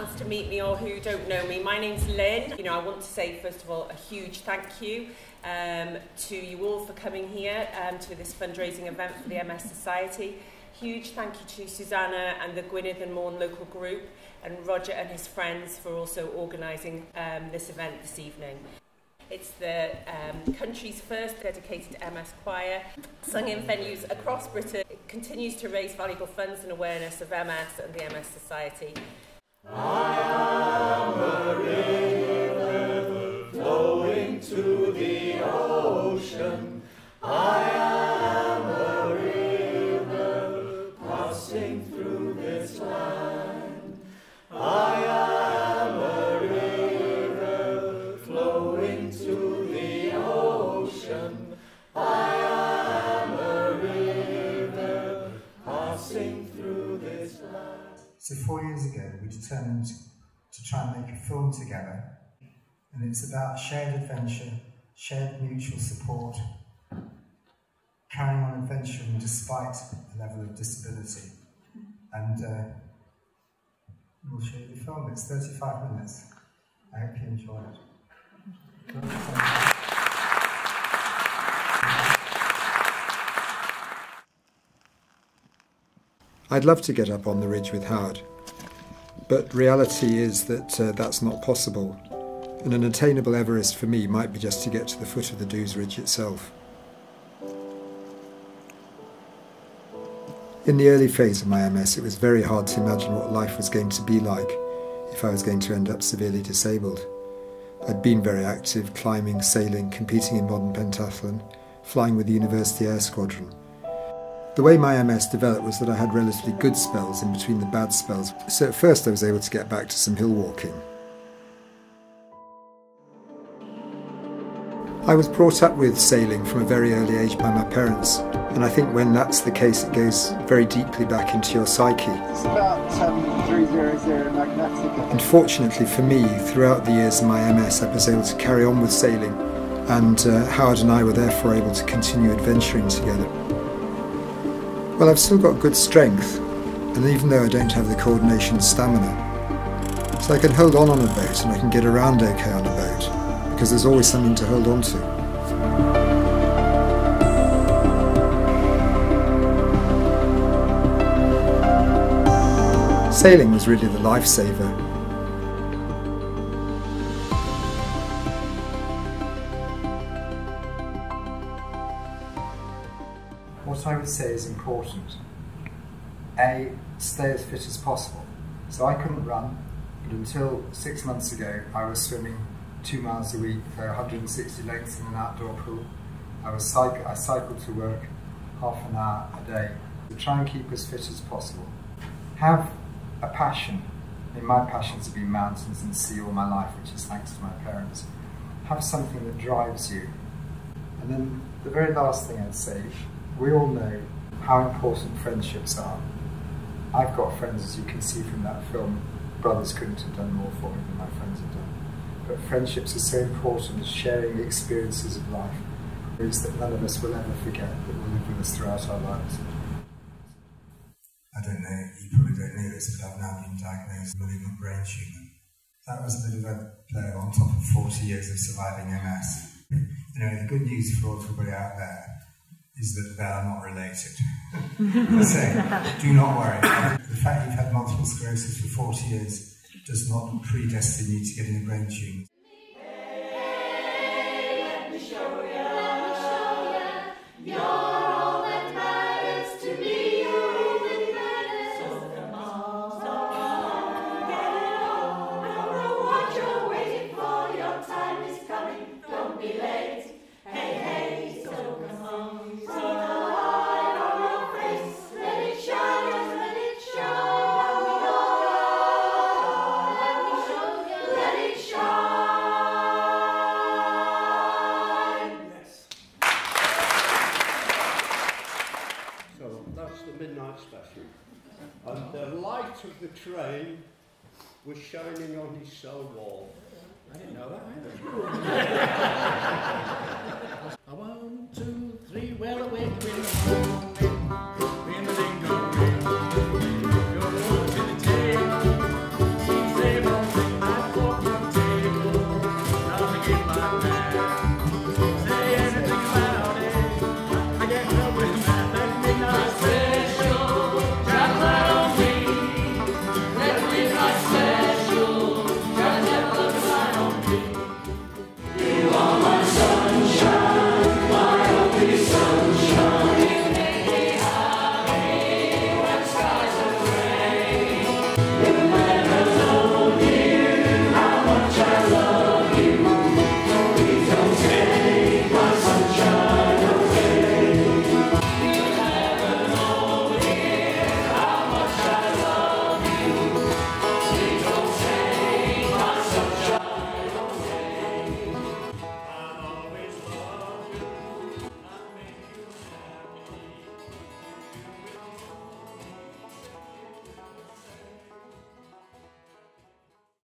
chance to meet me or who don't know me, my name's Lynn. You know, I want to say, first of all, a huge thank you to you all for coming here to this fundraising event for the MS Society. Huge thank you to Susanna and the Gwynedd and Morn local group, and Roger and his friends for also organising this event this evening. It's the country's first dedicated MS choir, sung in venues across Britain. It continues to raise valuable funds and awareness of MS and the MS Society. I am a river flowing to the ocean. I am a river passing through this land. I am a river flowing to the ocean. I am a river passing through this land. So 4 years ago we determined to try and make a film together, and it's about shared adventure, shared mutual support, carrying on adventuring despite a level of disability. And we'll show you the film. It's 35 minutes. I hope you enjoy it. I'd love to get up on the ridge with Howard, but reality is that that's not possible, and an attainable Everest for me might be just to get to the foot of the Duse Ridge itself. In the early phase of my MS, it was very hard to imagine what life was going to be like if I was going to end up severely disabled. I'd been very active, climbing, sailing, competing in modern pentathlon, flying with the University Air Squadron. The way my MS developed was that I had relatively good spells in between the bad spells, so at first I was able to get back to some hill walking. I was brought up with sailing from a very early age by my parents, and I think when that's the case it goes very deeply back into your psyche. It's about 300 magnetic. And fortunately for me, throughout the years of my MS I was able to carry on with sailing, and Howard and I were therefore able to continue adventuring together. Well, I've still got good strength, and even though I don't have the coordination and stamina, so I can hold on a boat and I can get around okay on a boat, because there's always something to hold on to. Sailing was really the lifesaver. What I would say is important. A, stay as fit as possible. So I couldn't run, but until 6 months ago I was swimming 2 miles a week for 160 lengths in an outdoor pool. I cycled to work half an hour a day. So try and keep as fit as possible. Have a passion. I mean, my passion's been mountains and sea all my life, which is thanks to my parents. Have something that drives you. And then the very last thing I'd say, we all know how important friendships are. I've got friends, as you can see from that film. Brothers couldn't have done more for me than my friends have done. But friendships are so important, sharing the experiences of life, is that none of us will ever forget, that will live with us throughout our lives. I don't know, you probably don't know this, but I've now been diagnosed with malignant brain tumour. That was a bit of a blow on top of 40 years of surviving MS. You know, the good news for everybody out there is that they are not related. So, do not worry. The fact you've had multiple sclerosis for 40 years does not predestine you to getting a brain tumour. And the light of the train was shining on his cell wall. I didn't know that either.